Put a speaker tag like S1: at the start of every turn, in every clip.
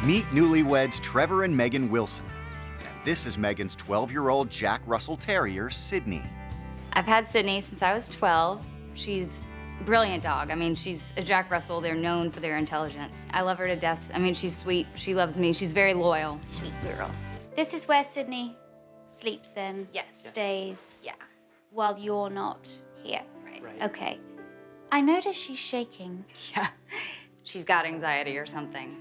S1: Meet newlyweds Trevor and Megan Wilson. And this is Megan's 12-year-old Jack Russel Terrier, Sydney.
S2: I've had Sydney since I was 12. She's a brilliant dog. I mean, she's a Jack Russel. They're known for their intelligence. I love her to death. I mean, she's sweet. She loves me. She's very loyal.
S3: Sweet girl. This is where Sydney sleeps then?
S2: Yes.
S3: Stays?
S2: Yeah.
S3: While you're not here?
S2: Right.
S3: Okay. I notice she's shaking.
S2: Yeah. She's got anxiety or something.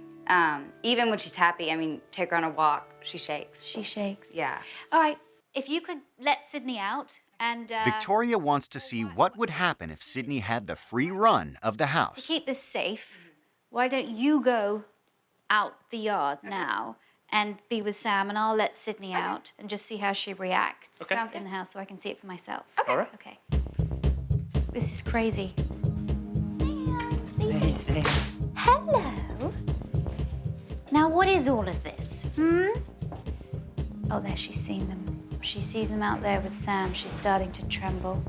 S2: Even when she's happy, I mean, take her on a walk, she shakes.
S3: She shakes?
S2: Yeah.
S3: All right, if you could let Sydney out and...
S1: Victoria wants to see what would happen if Sydney had the free run of the house.
S3: To keep this safe, why don't you go out the yard now and be with Sam, and I'll let Sydney out and just see how she reacts in the house so I can see it for myself.
S2: Okay.
S4: All right.
S3: Okay. This is crazy.
S4: Hey, Sam.
S3: Hello. Now, what is all of this, Oh, there, she's seen them. She sees them out there with Sam. She's starting to tremble.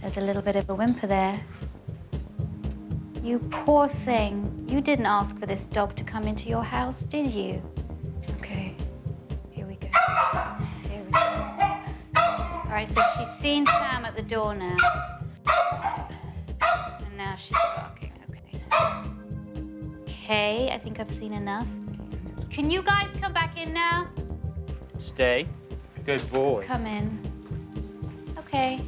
S3: There's a little bit of a whimper there. You poor thing. You didn't ask for this dog to come into your house, did you? Okay, here we go. Here we go. All right, so she's seen Sam at the door now. And now she's barking, okay. Okay, I think I've seen enough. Can you guys come back in now?
S4: Stay. Good boy.
S3: Come in. Okay.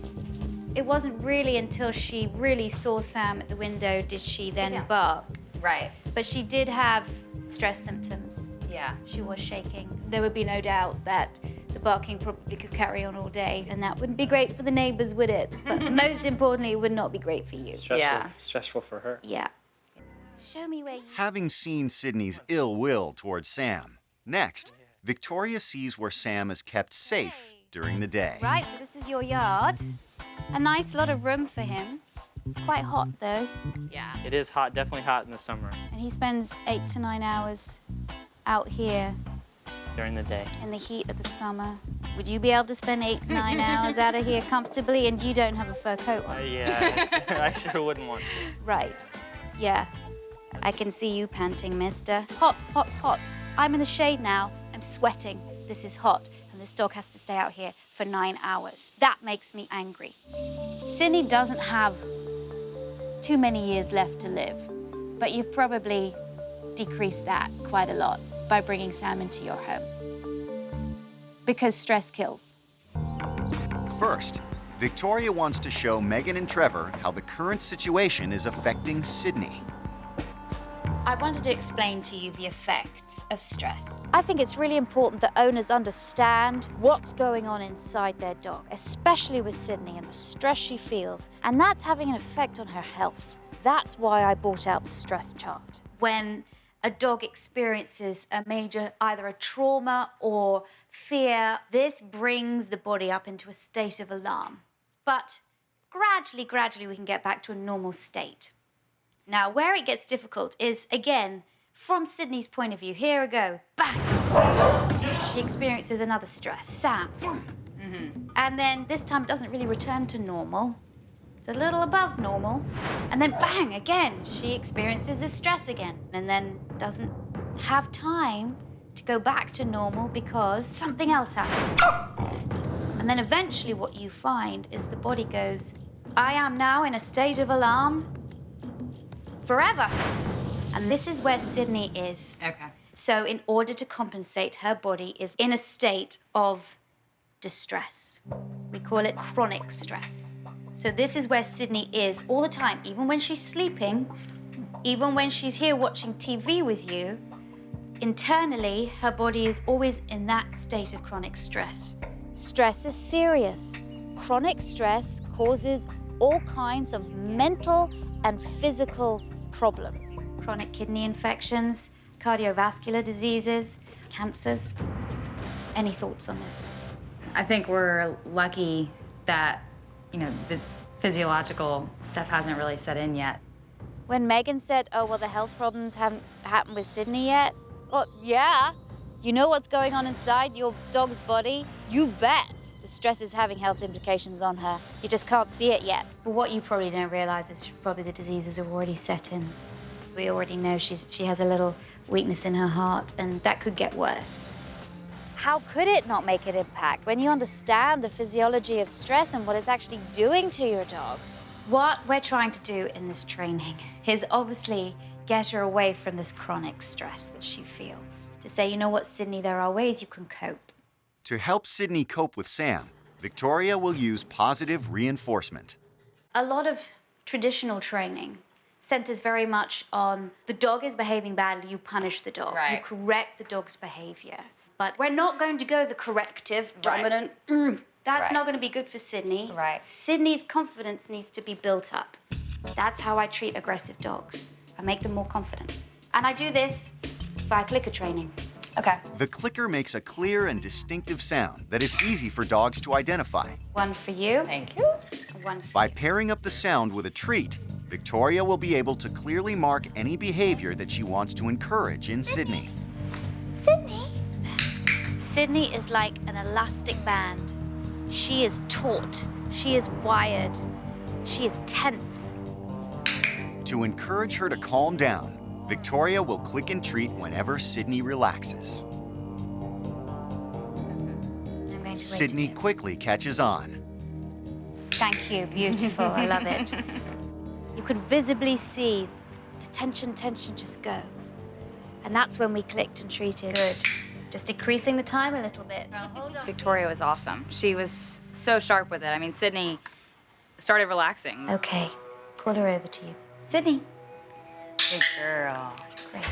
S3: It wasn't really until she really saw Sam at the window did she then bark.
S2: Right.
S3: But she did have stress symptoms.
S2: Yeah.
S3: She was shaking. There would be no doubt that the barking probably could carry on all day, and that wouldn't be great for the neighbors, would it? But most importantly, it would not be great for you.
S4: Stressful,
S2: Yeah.
S4: Stressful for her.
S3: Yeah. Show me where you...
S1: Having seen Sydney's ill will towards Sam, next, Victoria sees where Sam is kept safe during the day.
S3: Right, so this is your yard. A nice lot of room for him. It's quite hot, though,
S2: Yeah.
S4: It is hot, definitely hot in the summer
S3: and he spends 8 to 9 hours out here
S4: during the day.
S3: in the heat of the summer. Would you be able to spend 8, 9 hours out of here comfortably? And you don't have a fur coat on.
S4: Yeah, I sure wouldn't want to.
S3: Right, yeah. I can see you panting, mister. Hot, hot, hot. I'm in the shade now. I'm sweating. This is hot. And this dog has to stay out here for 9 hours. That makes me angry. Sydney doesn't have too many years left to live, but you've probably decreased that quite a lot by bringing Sam into your home. Because stress kills.
S1: First, Victoria wants to show Megan and Trevor how the current situation is affecting Sydney.
S3: I wanted to explain to you the effects of stress. I think it's really important that owners understand what's going on inside their dog, especially with Sydney and the stress she feels, and that's having an effect on her health. That's why I brought out the stress chart. When a dog experiences a major, either a trauma or fear, this brings the body up into a state of alarm. But gradually, we can get back to a normal state. Now, where it gets difficult is, again, from Sydney's point of view. Here we go. Bang! She experiences another stress. Sam. And then this time it doesn't really return to normal. It's a little above normal. And then bang, again, she experiences this stress again. And then doesn't have time to go back to normal because something else happens. And then eventually what you find is the body goes, I am now in a state of alarm forever. And this is where Sydney is.
S2: Okay.
S3: So in order to compensate, her body is in a state of distress. We call it chronic stress. So this is where Sydney is all the time, even when she's sleeping, even when she's here watching TV with you, internally, her body is always in that state of chronic stress. Stress is serious. Chronic stress causes all kinds of mental and physical problems. Chronic kidney infections, cardiovascular diseases, cancers. Any thoughts on this?
S2: I think we're lucky that, you know, the physiological stuff hasn't really set in yet.
S3: When Megan said, oh, well, the health problems haven't happened with Sydney yet, well, yeah. You know what's going on inside your dog's body? You bet. The stress is having health implications on her. You just can't see it yet. But what you probably don't realize is probably the diseases are already set in. We already know she has a little weakness in her heart, and that could get worse. How could it not make an impact when you understand the physiology of stress and what it's actually doing to your dog? What we're trying to do in this training is obviously get her away from this chronic stress that she feels. To say, you know what, Sydney, there are ways you can cope.
S1: To help Sydney cope with Sam, Victoria will use positive reinforcement.
S3: A lot of traditional training centers very much on the dog is behaving badly, you punish the dog.
S2: Right.
S3: You correct the dog's behavior. But we're not going to go the corrective, dominant, that's not going to be good for Sydney.
S2: Right.
S3: Sydney's confidence needs to be built up. That's how I treat aggressive dogs. I make them more confident. And I do this via clicker training.
S2: Okay.
S1: The clicker makes a clear and distinctive sound that is easy for dogs to identify.
S3: One for you.
S2: Thank you.
S3: And one for
S1: By pairing up the sound with a treat, Victoria will be able to clearly mark any behavior that she wants to encourage in Sydney.
S3: Sydney. Sydney is like an elastic band. She is taut. She is wired. She is tense.
S1: To encourage her to calm down, Victoria will click and treat whenever Sydney relaxes.
S3: I'm going to wait
S1: Sydney
S3: a bit.
S1: quickly catches on.
S3: Thank you, beautiful. I love it. You could visibly see the tension just go. And that's when we clicked and treated. Good. Just decreasing the time a little bit. Hold on.
S2: Victoria was awesome. She was so sharp with it. I mean, Sydney started relaxing.
S3: Okay, call her over to you. Sydney.
S2: Good girl.
S3: Great.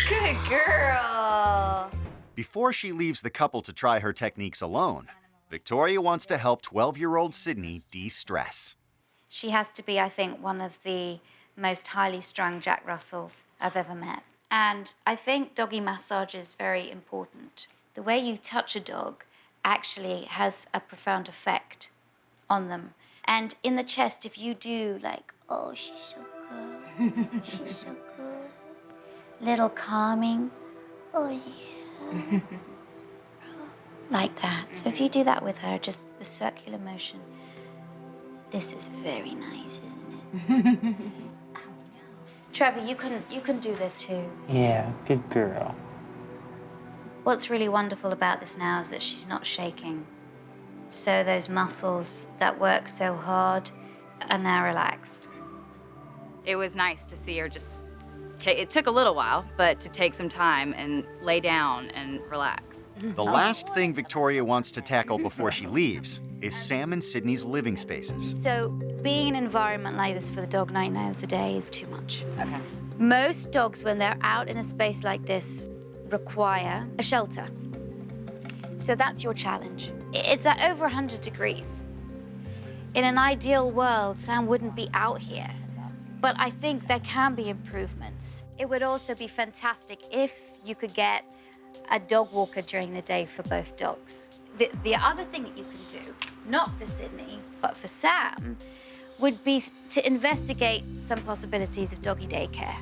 S2: Good girl.
S1: Before she leaves the couple to try her techniques alone, Victoria wants to help 12-year-old Sydney de-stress.
S3: She has to be, I think, one of the most highly strung Jack Russells I've ever met. And I think doggy massage is very important. The way you touch a dog actually has a profound effect on them. And in the chest, if you do like, oh, she's so good, she's so good, little calming, oh yeah, like that. So if you do that with her, just the circular motion, this is very nice, isn't it? Trevor, you can do this too.
S4: Yeah, good girl.
S3: What's really wonderful about this now is that she's not shaking. So those muscles that work so hard are now relaxed.
S2: It was nice to see her just it took a little while, but to take some time and lay down and relax.
S1: The last thing Victoria wants to tackle before she leaves is Sam and Sydney's living spaces.
S3: So being in an environment like this for the dog 9 hours a day is too much.
S2: Okay.
S3: Most dogs, when they're out in a space like this, require a shelter. So that's your challenge. It's at over 100 degrees. In an ideal world, Sam wouldn't be out here. But I think there can be improvements. It would also be fantastic if you could get a dog walker during the day for both dogs. The other thing that you can do, not for Sydney, but for Sam, would be to investigate some possibilities of doggy daycare.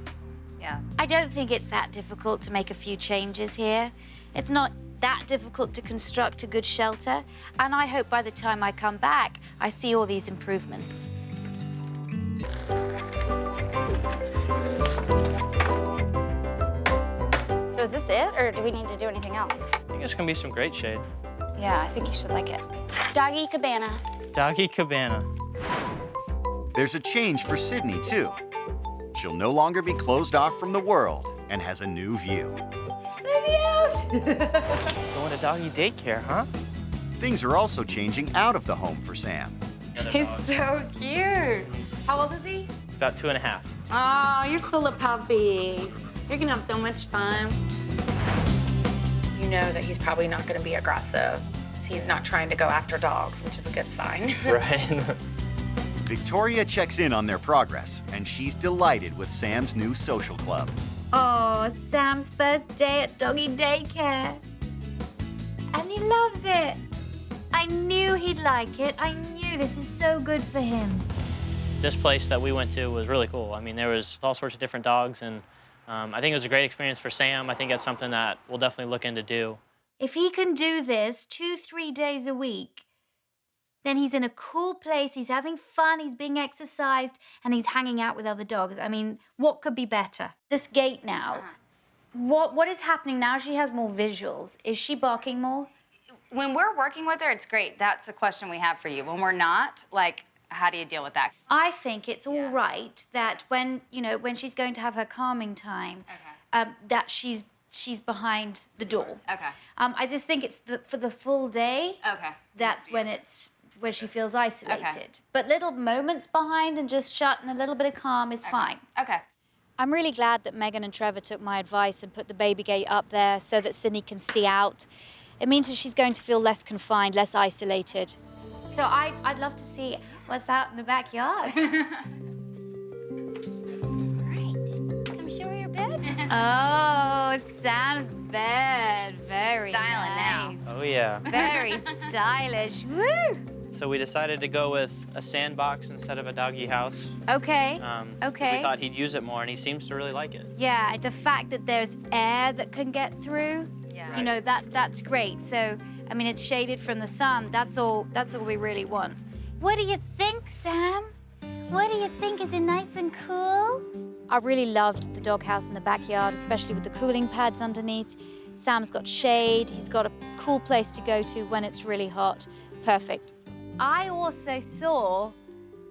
S2: Yeah.
S3: I don't think it's that difficult to make a few changes here. It's not that difficult to construct a good shelter, and I hope by the time I come back, I see all these improvements.
S2: So is this it, or do we need to do anything else?
S4: I think it's gonna be some great shade.
S2: Yeah, I think you should like it.
S3: Doggy cabana.
S4: Doggy cabana.
S1: There's a change for Sydney, too. She'll no longer be closed off from the world and has a new view.
S2: Let me out!
S4: Going to doggy daycare, huh?
S1: Things are also changing out of the home for Sam.
S2: He's so cute. How old is he?
S4: About 2.5.
S5: Oh, you're still a puppy. You're gonna have so much fun. You know that he's probably not gonna be aggressive. He's not trying to go after dogs, which is a good sign.
S4: Right.
S1: Victoria checks in on their progress, and she's delighted with Sam's new social club.
S3: Oh, Sam's first day at doggy daycare. And he loves it. I knew he'd like it. I knew this is so good for him.
S4: This place that we went to was really cool. I mean, there was all sorts of different dogs, and I think it was a great experience for Sam. I think that's something that we'll definitely look into do.
S3: If he can do this 2-3 days a week, then he's in a cool place, he's having fun, he's being exercised, and he's hanging out with other dogs. I mean, what could be better? This gait now, what is happening now? She has more visuals. Is she barking more?
S2: When we're working with her, it's great. That's a question we have for you. When we're not, like, how do you deal with that?
S3: I think it's all right that when she's going to have her calming time, that she's behind the door.
S2: Okay.
S3: I just think it's for the full day.
S2: Okay.
S3: That's when she feels isolated. But little moments behind and just shut and a little bit of calm is fine.
S2: Okay.
S3: I'm really glad that Megan and Trevor took my advice and put the baby gate up there so that Sydney can see out. It means that she's going to feel less confined, less isolated. So I'd love to see what's out in the backyard. Right. Come show her your bed. Oh, Sam's bed. Very
S2: Styling
S3: nice.
S2: now.
S4: Oh, yeah.
S3: Very stylish. Woo!
S4: So we decided to go with a sandbox instead of a doggy house.
S3: Okay.
S4: 'Cause
S3: Okay.
S4: we thought he'd use it more, and he seems to really like it.
S3: Yeah, the fact that there's air that can get through,
S2: Yeah.
S3: you know, that's great. So, I mean, it's shaded from the sun. That's all we really want. What do you think, Sam? What do you think? Is it nice and cool? I really loved the doghouse in the backyard, especially with the cooling pads underneath. Sam's got shade. He's got a cool place to go to when it's really hot. Perfect. I also saw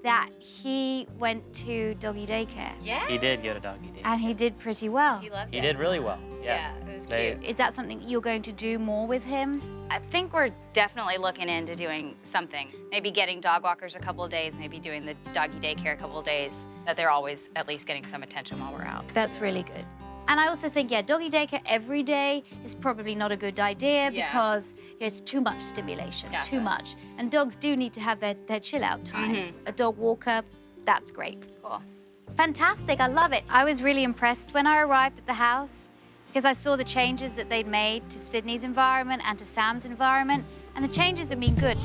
S3: that he went to doggy daycare.
S2: Yeah.
S4: He did go to doggy daycare.
S3: And he did pretty well.
S2: He loved
S4: He
S2: it.
S4: did really well. Yeah.
S2: It was
S4: They-
S2: cute.
S3: Is that something you're going to do more with him?
S2: I think we're definitely looking into doing something. Maybe getting dog walkers a couple of days, maybe doing the doggy daycare a couple of days, that they're always at least getting some attention while we're out.
S3: That's really good. And I also think, yeah, doggy daycare every day is probably not a good idea
S2: Yeah.
S3: because it's too much stimulation, too
S2: Definitely.
S3: much. And dogs do need to have their chill out times. A dog walker, that's great.
S2: Cool.
S3: Fantastic, I love it. I was really impressed when I arrived at the house because I saw the changes that they'd made to Sydney's environment and to Sam's environment, and the changes have been good.